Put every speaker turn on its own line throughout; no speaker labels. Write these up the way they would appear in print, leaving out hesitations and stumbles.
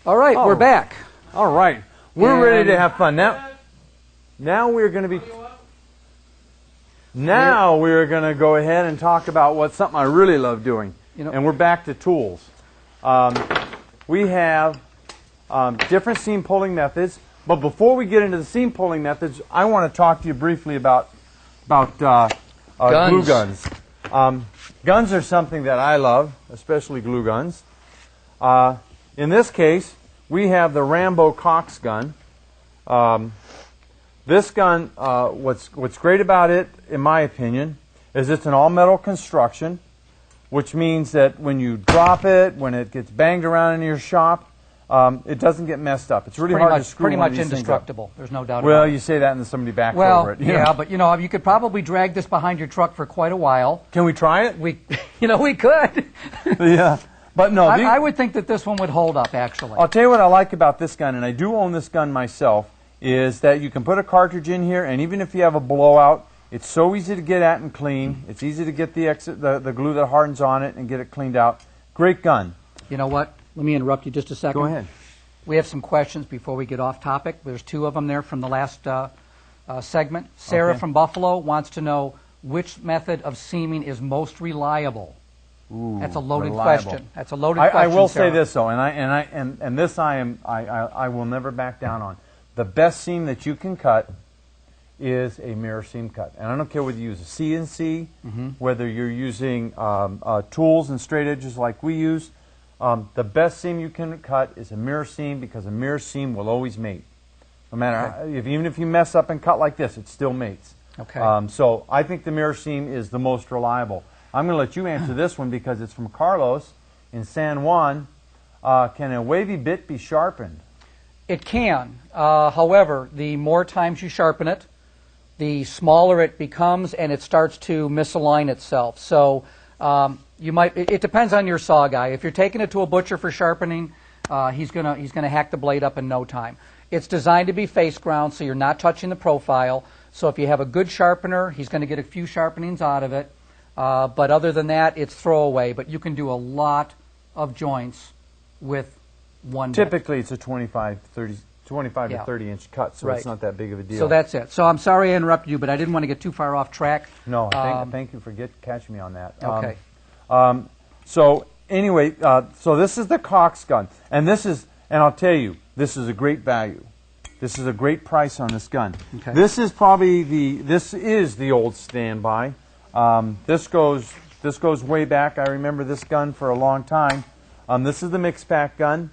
All right, we're back.
All right, we're ready to have fun now. We're going to be. Now we're going to go ahead and talk about what's something I really love doing, and we're back to tools. We have different seam pulling methods, but before we get into the seam pulling methods, I want to talk to you briefly about glue guns. Guns are something that I love, especially glue guns. In this case, we have the Rambo Cox gun. This gun, what's great about it, in my opinion, is it's an all-metal construction, which means that when you drop it, when it gets banged around in your shop, it doesn't get messed up. It's really hard to screw one of these things up. Pretty much indestructible. There's no doubt about it. Well, you say that and then somebody backs over it.
Yeah, but you could probably drag this behind your truck for quite a while.
Can we try it?
We could.
Yeah. But no,
I would think that this one would hold up, actually.
I'll tell you what I like about this gun, and I do own this gun myself, is that you can put a cartridge in here, and even if you have a blowout, it's so easy to get at and clean. It's easy to get the glue that hardens on it and get it cleaned out. Great gun.
You know what? Let me interrupt you just a second.
Go ahead.
We have some questions before we get off topic. There's two of them there from the last segment. Sarah from Buffalo wants to know which method of seaming is most reliable.
Ooh,
that's a loaded question. That's a loaded question.
I will
Sarah.
say this though, and this I will never back down on. The best seam that you can cut is a mirror seam cut, and I don't care whether you use a CNC, whether you're using tools and straight edges like we use. The best seam you can cut is a mirror seam, because a mirror seam will always mate. No matter even if you mess up and cut like this, it still mates.
Okay.
So I think the mirror seam is the most reliable. I'm going to let you answer this one because it's from Carlos in San Juan. Can a wavy bit be sharpened?
It can. However, the more times you sharpen it, the smaller it becomes, and it starts to misalign itself. So you might. It depends on your saw guy. If you're taking it to a butcher for sharpening, he's gonna hack the blade up in no time. It's designed to be face ground, so you're not touching the profile. So if you have a good sharpener, he's going to get a few sharpenings out of it. But other than that, it's throwaway. But you can do a lot of joints with one bit.
Typically, it's a 25 to 30-inch cut, so it's not that big of a deal.
So that's it. So I'm sorry I interrupted you, but I didn't want to get too far off track.
No, thank you for catching me on that.
Okay.
So anyway, so this is the Cox gun, and I'll tell you, this is a great value. This is a great price on this gun.
Okay.
This is the old standby. This goes way back. I remember this gun for a long time. This is the mix pack gun.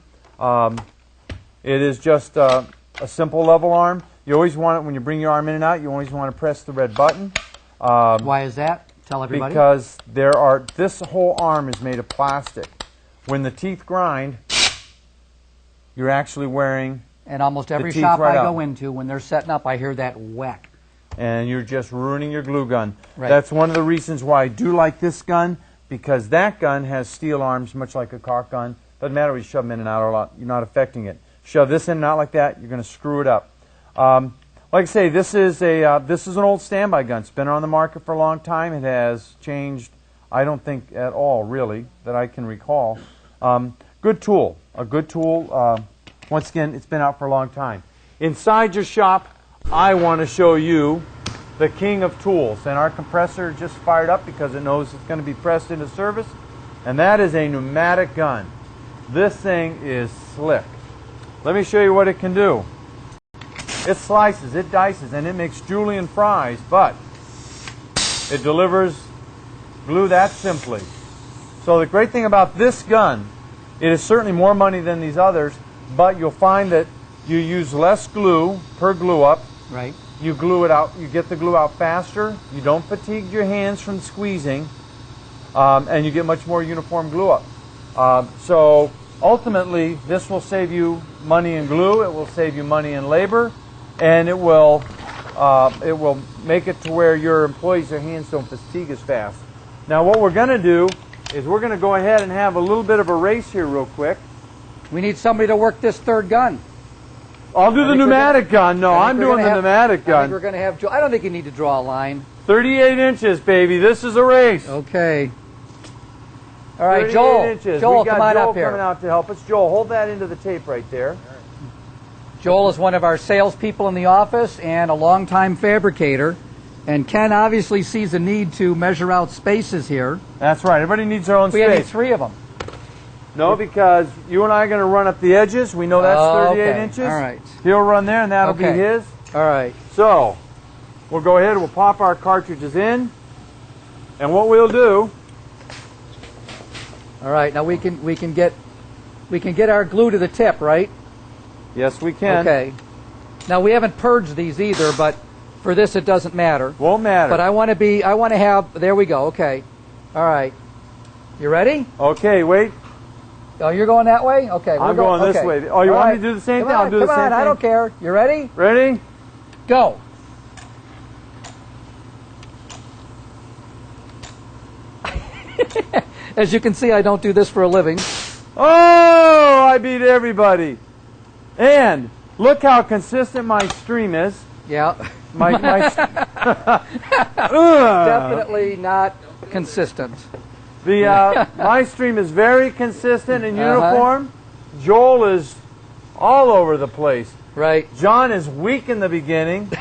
It is just a simple level arm. You always want it when you bring your arm in and out. You always want to press the red button.
Why is that? Tell everybody.
Because this whole arm is made of plastic. When the teeth grind, you're actually wearing.
And almost every shop I go into, when they're setting up, I hear that whack.
And you're just ruining your glue gun.
Right.
That's one of the reasons why I do like this gun, because that gun has steel arms, much like a caulk gun. Doesn't matter if you shove them in and out or not, you're not affecting it. Shove this in and out like that, you're going to screw it up. Like I say, this is an old standby gun. It's been on the market for a long time. It has changed, I don't think at all, really, that I can recall. Good tool, a good tool. Once again, it's been out for a long time. Inside your shop, I want to show you the king of tools. And our compressor just fired up because it knows it's going to be pressed into service. And that is a pneumatic gun. This thing is slick. Let me show you what it can do. It slices, it dices, and it makes julienne fries, but it delivers glue that simply. So the great thing about this gun, it is certainly more money than these others, but you'll find that you use less glue per glue up.
Right.
You glue it out, you get the glue out faster, you don't fatigue your hands from squeezing, and you get much more uniform glue up. So ultimately, this will save you money in glue, it will save you money in labor, and it will make it to where your employees, their hands don't fatigue as fast. Now what we're going to do is we're going to go ahead and have a little bit of a race here real quick.
We need somebody to work this third gun.
I'll do the pneumatic gun. No, I'm doing the pneumatic gun.
I think we're going to have. I don't think you need to draw a line.
38 inches, baby. This is a race.
Okay. All right,
38
Joel.
inches.
Joel,
We got
come on
Joel
up here.
coming out to help us. Joel, hold that into the tape right there.
Joel is one of our salespeople in the office and a longtime fabricator. And Ken obviously sees a need to measure out spaces here.
That's right. Everybody needs their own
We need
space.
3 of them.
No, because you and I are going to run up the edges. We know that's 38
okay.
inches.
All right.
He'll run there, and that'll be his.
All right.
So, we'll go ahead and we'll pop our cartridges in. And what we'll do...
All right. Now we can get our glue to the tip, right?
Yes, we can.
Okay. Now we haven't purged these either, but for this it doesn't matter.
Won't matter.
But I want to have, there we go. Okay. All right. You ready?
Okay, wait.
Oh, you're going that way? Okay.
I'm going this way. Oh, you want me to do the same thing? I'll do the same thing.
Come on, I don't care. You ready?
Ready?
Go. As you can see, I don't do this for a living.
Oh, I beat everybody. And look how consistent my stream is.
Yeah. Definitely not consistent.
My stream is very consistent and uniform. Joel is all over the place.
Right.
John is weak in the beginning.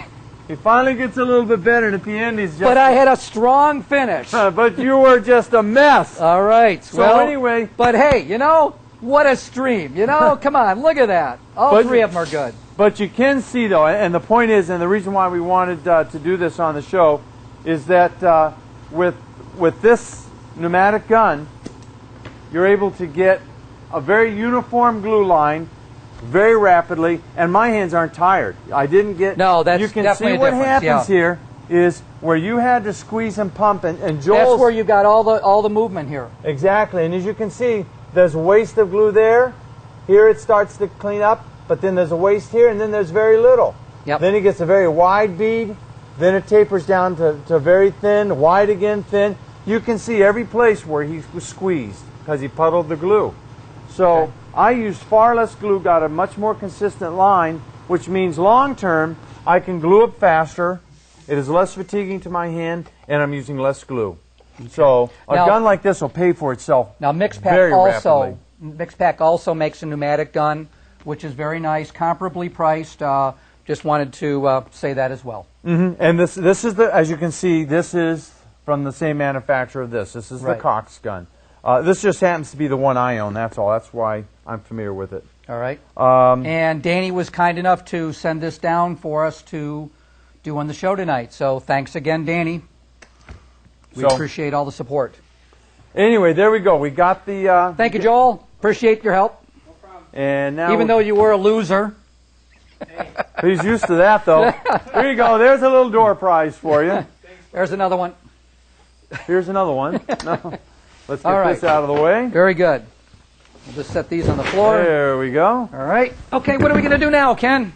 He finally gets a little bit better, and at the end he's just...
But I had a strong finish.
But you were just a mess.
All right.
So anyway...
But hey, you know, what a stream. You know, come on, look at that. All 3 of them are good.
But you can see, though, and the point is, and the reason why we wanted to do this on the show, is that with this pneumatic gun, you're able to get a very uniform glue line very rapidly, and my hands aren't tired. I didn't get...
No, that's
you can
definitely
see what
a difference,
happens here is where you had to squeeze and pump, and Joel's...
That's where you got all the movement here.
Exactly, and as you can see, there's a waste of glue there. Here it starts to clean up, but then there's a waste here, and then there's very little.
Yep.
Then it gets a very wide bead, then it tapers down to very thin, wide again, thin. You can see every place where he was squeezed because he puddled the glue. So... Okay. I used far less glue, got a much more consistent line, which means long term I can glue up faster, it is less fatiguing to my hand, and I'm using less glue. Okay. So a gun like this will pay for itself
now, Mixpac also makes a pneumatic gun, which is very nice, comparably priced. Just wanted to say that as well.
Mm-hmm. And this is as you can see, this is from the same manufacturer of this. This is the Cox gun. This just happens to be the one I own, that's all. That's why I'm familiar with it.
All right. And Danny was kind enough to send this down for us to do on the show tonight. So thanks again, Danny. We appreciate all the support.
Anyway, there we go. We got the...
Thank you, Joel. Appreciate your help.
No problem.
And now
even though you were a loser.
He's used to that, though. There you go. There's a little door prize for you.
There's another one.
Here's another one. No. Let's get this out of the way.
Very good. We'll just set these on the floor.
There we go.
All right. Okay, what are we going to do now, Ken?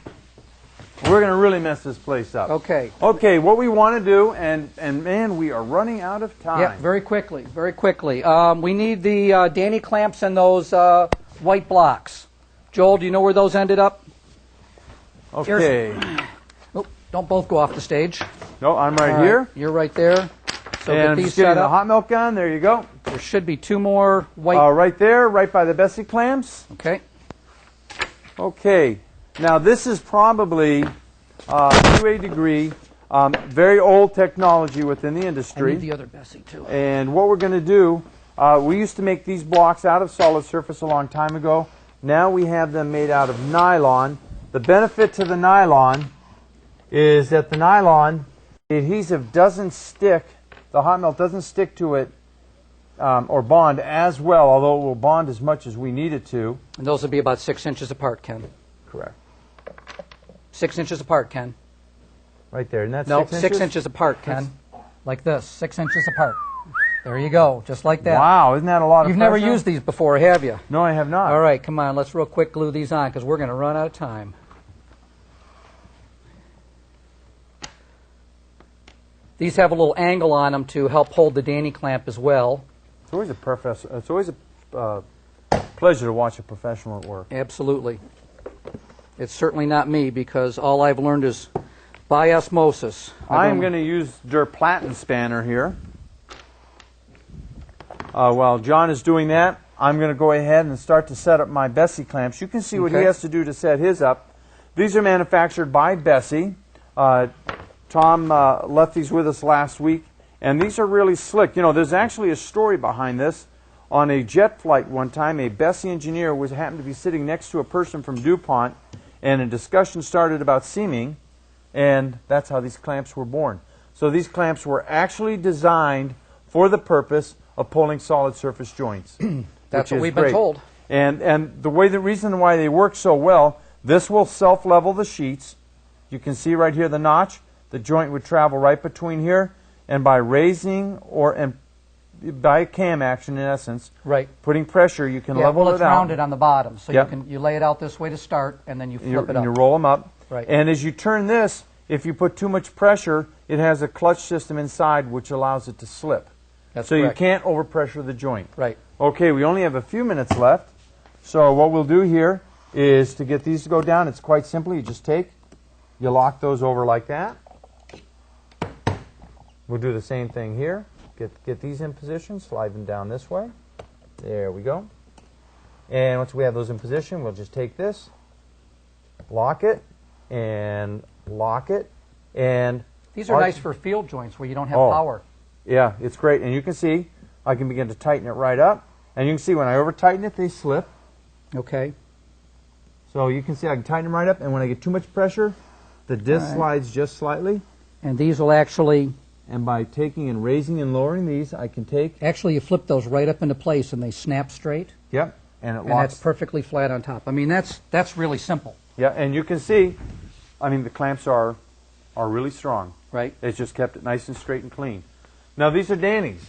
We're going to really mess this place up.
Okay.
Okay, what we want to do, and man, we are running out of time.
Yeah, very quickly, very quickly. We need the Danny clamps and those white blocks. Joel, do you know where those ended up?
Okay.
Oh, don't both go off the stage.
No, I'm right here.
You're right there. So
and
get
I'm
these
just getting
set
the
up.
hot milk gun. There you go.
There should be 2 more white.
Right there, right by the Bessie clamps.
Okay.
Okay. Now this is probably to a degree very old technology within the industry.
I need the other Bessie too.
And what we're going to do, we used to make these blocks out of solid surface a long time ago. Now we have them made out of nylon. The benefit to the nylon is that the nylon, the adhesive doesn't stick, the hot melt doesn't stick to it or bond as well, although it will bond as much as we need it to.
And those will be about 6 inches apart, Ken.
Correct.
6 inches apart, Ken.
Right there. And that's
no,
6 inches?
6 inches apart, Ken. Like this, 6 inches apart. There you go, just like that.
Wow, isn't that a lot of
You've
pressure?
never used these before, have you?
No, I have not.
All right, come on, let's real quick glue these on because we're going to run out of time. These have a little angle on them to help hold the Danny clamp as well.
It's always a pleasure to watch a professional at work.
Absolutely. It's certainly not me because all I've learned is by osmosis.
I'm going to use Der Platten spanner here. While John is doing that, I'm going to go ahead and start to set up my Bessie clamps. You can see what he has to do to set his up. These are manufactured by Bessie. Tom left these with us last week, and these are really slick. You know, there's actually a story behind this. On a jet flight one time, a Bessie engineer happened to be sitting next to a person from DuPont, and a discussion started about seaming, and that's how these clamps were born. So these clamps were actually designed for the purpose of pulling solid surface joints.
That's what we've been told.
And the reason why they work so well, this will self-level the sheets. You can see right here the notch. The joint would travel right between here, and by raising by cam action, in essence, putting pressure, you can level it out.
It's rounded on the bottom, so you lay it out this way to start, and then you flip it up.
And you roll them up.
Right.
And as you turn this, if you put too much pressure, it has a clutch system inside which allows it to slip.
That's
correct.
You can't
overpressure the joint.
Right.
Okay, we only have a few minutes left. So what we'll do here is to get these to go down, it's quite simple. You just you lock those over like that. We'll do the same thing here. Get these in position, slide them down this way. There we go. And once we have those in position, we'll just take this, lock it, and lock it. And
these are nice for field joints where you don't have power.
Yeah, it's great. And you can see I can begin to tighten it right up. And you can see when I over-tighten it, they slip.
Okay.
So you can see I can tighten them right up. And when I get too much pressure, the disc slides just slightly.
And these will actually...
And by taking and raising and lowering these, I can take...
Actually, you flip those right up into place and they snap straight.
Yep. And it locks.
And that's perfectly flat on top. I mean, that's really simple.
Yeah, and you can see, I mean, the clamps are really strong.
Right.
It's just kept it nice and straight and clean. Now, these are Danny's,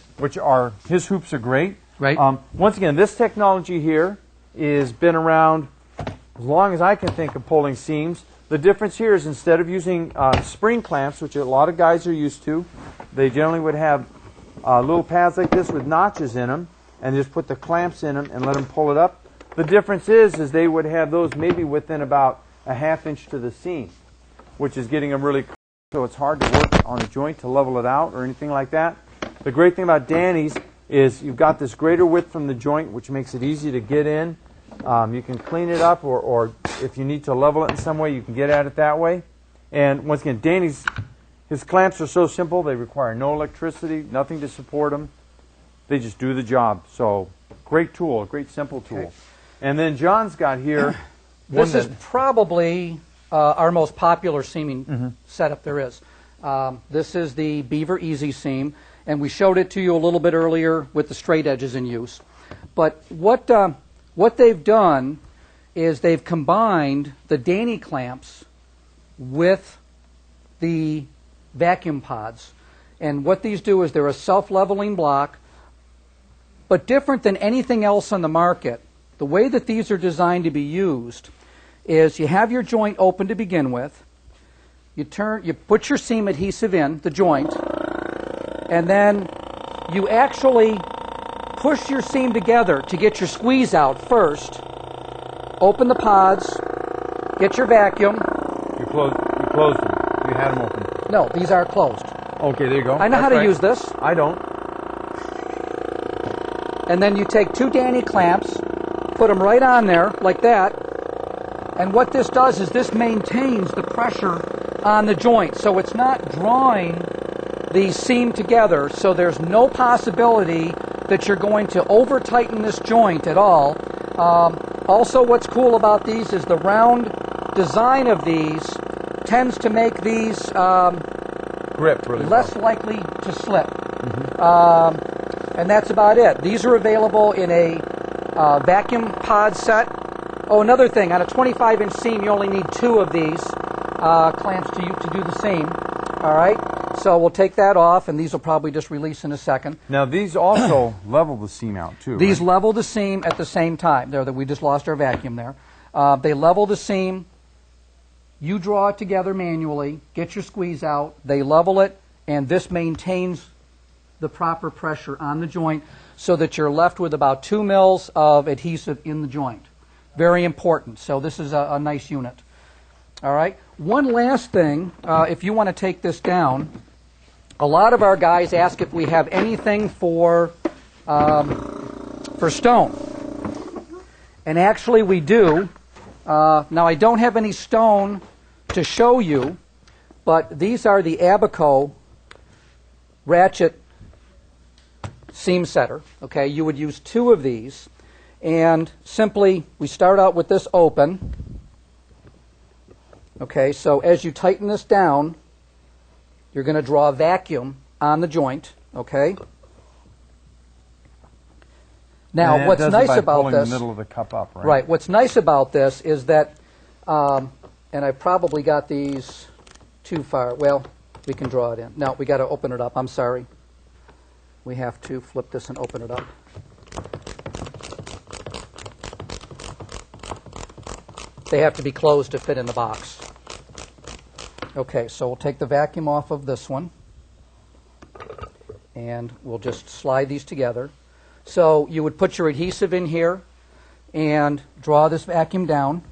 his hoops are great.
Right.
Once again, this technology here has been around as long as I can think of pulling seams. The difference here is instead of using spring clamps, which a lot of guys are used to, they generally would have little pads like this with notches in them, and just put the clamps in them and let them pull it up. The difference is they would have those maybe within about a ½ inch to the seam, which is getting them really close, so it's hard to work on a joint to level it out or anything like that. The great thing about Danny's is you've got this greater width from the joint, which makes it easy to get in. You can clean it up, or if you need to level it in some way, you can get at it that way. And once again, Danny's, his clamps are so simple, they require no electricity, nothing to support them. They just do the job. So, great tool, a great simple tool.
Okay.
And then John's got here...
This is probably our most popular seaming setup there is. This is the Beaver Easy Seam, and we showed it to you a little bit earlier with the straight edges in use. But what they've done is they've combined the Danny clamps with the vacuum pods. And what these do is they're a self-leveling block, but different than anything else on the market. The way that these are designed to be used is you have your joint open to begin with, you put your seam adhesive in the joint, and then you actually push your seam together to get your squeeze out first. Open the pods, get your vacuum.
You closed them. You had them open.
No, these are closed.
Okay, there you go.
I know how to use this.
I don't.
And then you take 2 Danny clamps, put them right on there like that, and what this does is this maintains the pressure on the joint, so it's not drawing the seam together, so there's no possibility that you're going to over tighten this joint at all. Also, what's cool about these is the round design of these tends to make these
grip really
less likely to slip. And that's about it. These are available in a vacuum pod set. Oh, another thing, on a 25-inch seam, you only need 2 of these clamps to do the seam. All right? So we'll take that off, and these will probably just release in a second.
Now, these also level the seam out, too,
These level the seam at the same time. We just lost our vacuum there. They level the seam. You draw it together manually, get your squeeze out, they level it, and this maintains the proper pressure on the joint so that you're left with about 2 mils of adhesive in the joint. Very important. So this is a nice unit. All right. One last thing, if you want to take this down, a lot of our guys ask if we have anything for for stone. And actually we do. Now I don't have any stone to show you, but these are the Abaco ratchet seam setter. Okay, you would use 2 of these, and simply we start out with this open. Okay, so as you tighten this down, you're going to draw a vacuum on the joint. Okay. Now, what's nice about this?
The middle of the cup up, right?
Right. What's nice about this is that, and I probably got these too far. Well, we can draw it in. No, we got to open it up. I'm sorry. We have to flip this and open it up. They have to be closed to fit in the box. Okay, so we'll take the vacuum off of this one, and we'll just slide these together. So you would put your adhesive in here and draw this vacuum down.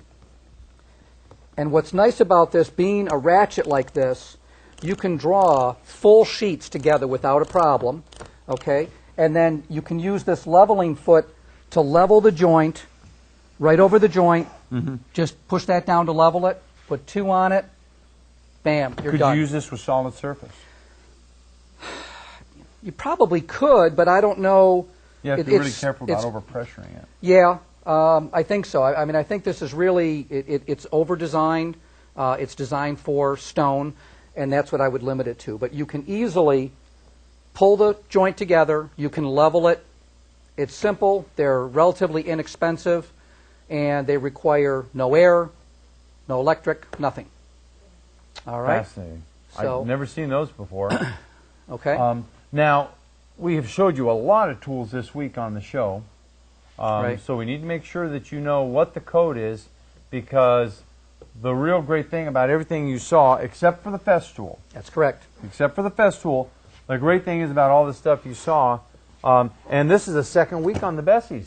And what's nice about this, being a ratchet like this, you can draw full sheets together without a problem. Okay, and then you can use this leveling foot to level the joint, right over the joint. Mm-hmm. Just push that down to level it, put 2 on it, bam, you're done.
Could you use this with solid surface?
You probably could, but I don't know.
You have to be really careful about overpressuring it.
Yeah, I think so. I mean, I think this is really, it's over-designed. It's designed for stone, and that's what I would limit it to. But you can easily pull the joint together. You can level it. It's simple. They're relatively inexpensive, and they require no air, no electric, nothing. All right?
Fascinating. I've never seen those before.
Okay.
Now, we have showed you a lot of tools this week on the show.
Right.
So we need to make sure that you know what the code is, because the real great thing about everything you saw, except for the Festool.
That's correct.
Except for the Festool, the great thing is about all the stuff you saw, and this is the 2nd week on the Bessies.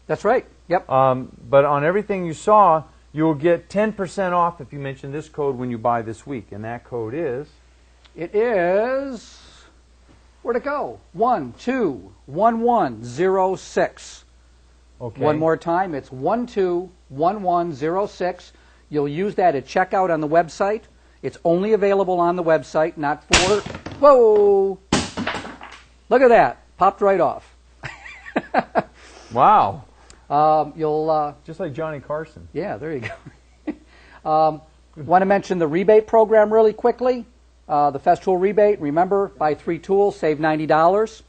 That's right. Yep.
But on everything you saw, you will get 10% off if you mention this code when you buy this week, and that code is?
It is, where'd it go? 121106.
Okay.
One more time, it's 121106. You'll use that at checkout on the website. It's only available on the website, not for... Whoa! Look at that. Popped right off.
Wow.
You'll...
Just like Johnny Carson.
Yeah, there you go. Want to mention the rebate program really quickly. The Festool rebate. Remember, buy 3 tools, save $90.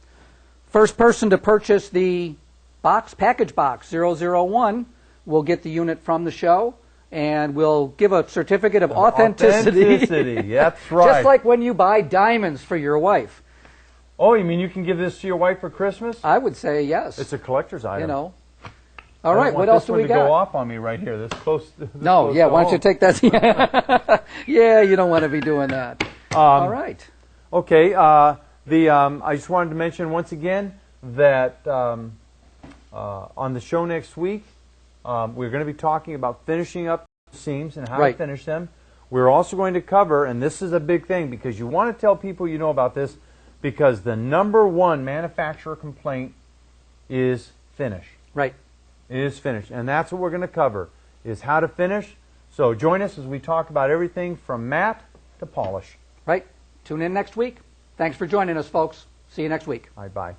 First person to purchase the package box 001 will get the unit from the show, and we'll give a certificate of authenticity.
That's right.
Just like when you buy diamonds for your wife.
Oh, you mean you can give this to your wife for Christmas?
I would say yes.
It's a collector's item.
You know. All right, what else do we got?
I don't want this one to go off on me right here. This close.
No, yeah. Why don't you take that? Yeah, you don't want to be doing that. All right.
Okay. I just wanted to mention once again that on the show next week, we're going to be talking about finishing up seams and how to finish them. We're also going to cover, and this is a big thing because you want to tell people you know about this, because the #1 manufacturer complaint is finish.
Right.
It is finish. And that's what we're going to cover, is how to finish. So join us as we talk about everything from matte to polish.
Right. Tune in next week. Thanks for joining us, folks. See you next week.
All right, bye.